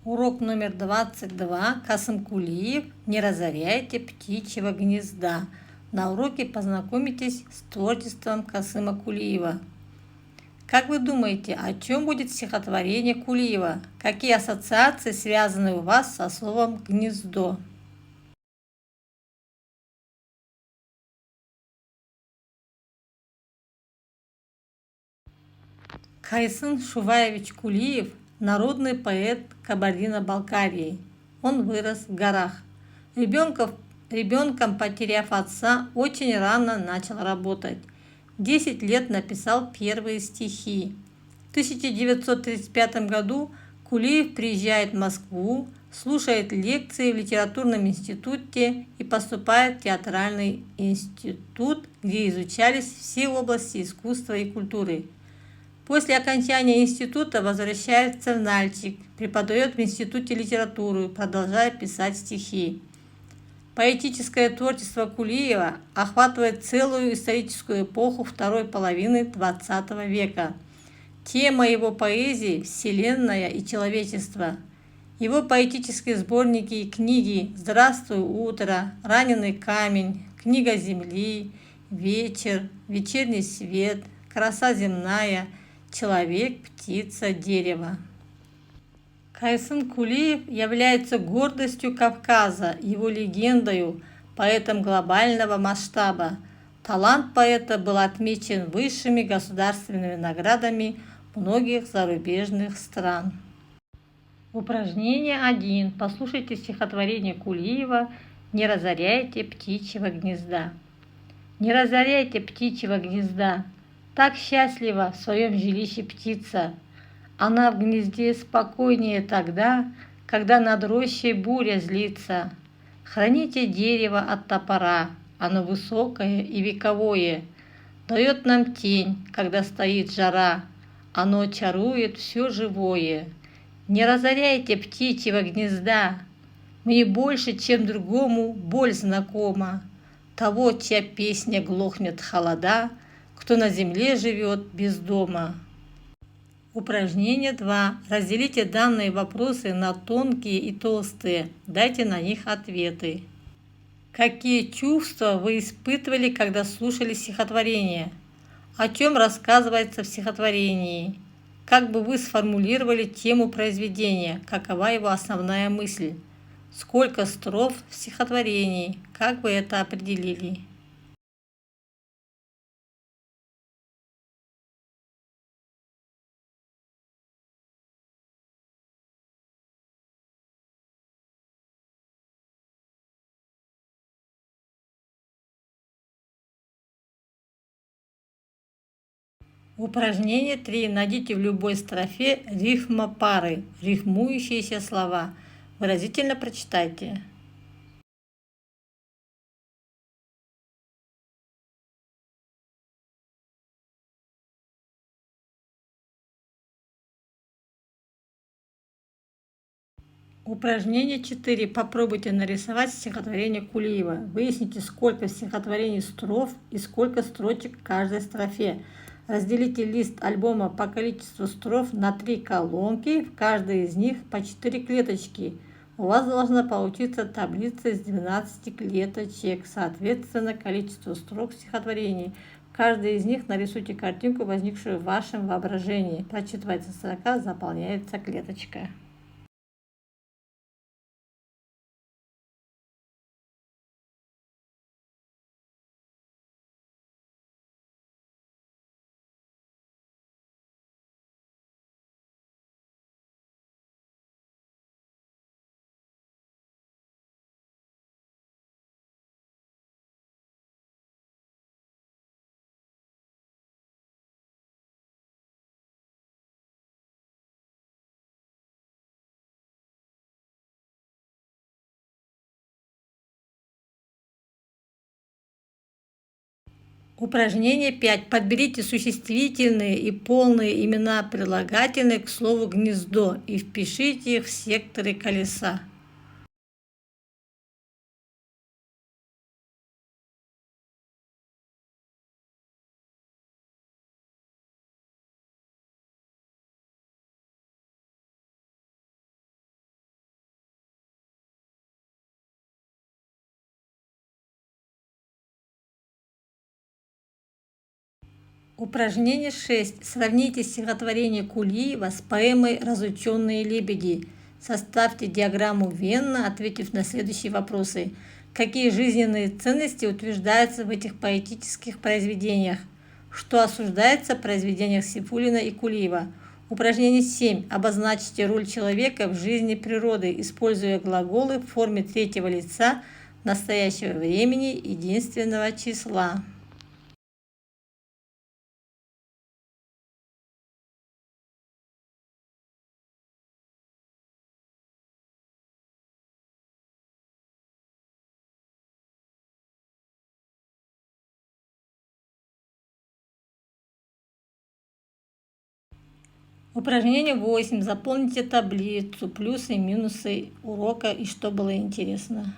Урок номер 22. Касым Кулиев. Не разоряйте птичьего гнезда. На уроке познакомитесь с творчеством Касыма Кулиева. Как вы думаете, о чем будет стихотворение Кулиева? Какие ассоциации связаны у вас со словом «гнездо»? Кайсын Шуваевич Кулиев – народный поэт Кабардино-Балкарии. Он вырос в горах. Ребенком, потеряв отца, очень рано начал работать. 10 лет написал первые стихи. В 1935 году Кулиев приезжает в Москву, слушает лекции в литературном институте и поступает в театральный институт, где изучались все области искусства и культуры. После окончания института возвращается в Нальчик, преподает в институте литературу, продолжая писать стихи. Поэтическое творчество Кулиева охватывает целую историческую эпоху второй половины XX века. Тема его поэзии – Вселенная и человечество. Его поэтические сборники и книги «Здравствуй, утро», «Раненый камень», «Книга земли», «Вечер», «Вечерний свет», «Краса земная», «Человек, птица, дерево». Кайсын Кулиев является гордостью Кавказа, его легендою, поэтом глобального масштаба. Талант поэта был отмечен высшими государственными наградами многих зарубежных стран. Упражнение 1. Послушайте стихотворение Кулиева «Не разоряйте птичьего гнезда». Не разоряйте птичьего гнезда. Так счастлива в своем жилище птица. Она в гнезде спокойнее тогда, когда над рощей буря злится. Храните дерево от топора, оно высокое и вековое. Дает нам тень, когда стоит жара, оно чарует все живое. Не разоряйте птичьего гнезда. Мне больше, чем другому, боль знакома. Того, чья песня глохнет холода, кто на земле живет без дома. Упражнение 2. Разделите данные вопросы на тонкие и толстые. Дайте на них ответы. Какие чувства вы испытывали, когда слушали стихотворение? О чем рассказывается в стихотворении? Как бы вы сформулировали тему произведения? Какова его основная мысль? Сколько строф в стихотворении? Как вы это определили? Упражнение 3. Найдите в любой строфе рифмопары, рифмующиеся слова. Выразительно прочитайте. Упражнение 4. Попробуйте нарисовать стихотворение Кулиева. Выясните, сколько в стихотворении строф и сколько строчек в каждой строфе. Разделите лист альбома по количеству строф на 3 колонки, в каждой из них по 4 клеточки. У вас должна получиться таблица из 12 клеточек, соответственно количеству строк в стихотворении. В каждой из них нарисуйте картинку, возникшую в вашем воображении. Прочитывается строка, заполняется клеточка. Упражнение 5. Подберите существительные и полные имена прилагательные к слову «гнездо» и впишите их в секторы колеса. Упражнение 6. Сравните стихотворение Кулиева с поэмой «Разученные лебеди». Составьте диаграмму Венна, ответив на следующие вопросы. Какие жизненные ценности утверждаются в этих поэтических произведениях? Что осуждается в произведениях Сейфуллина и Кулиева? Упражнение 7. Обозначьте роль человека в жизни природы, используя глаголы в форме третьего лица настоящего времени единственного числа. Упражнение 8. Заполните таблицу плюсы и минусы урока и что было интересно.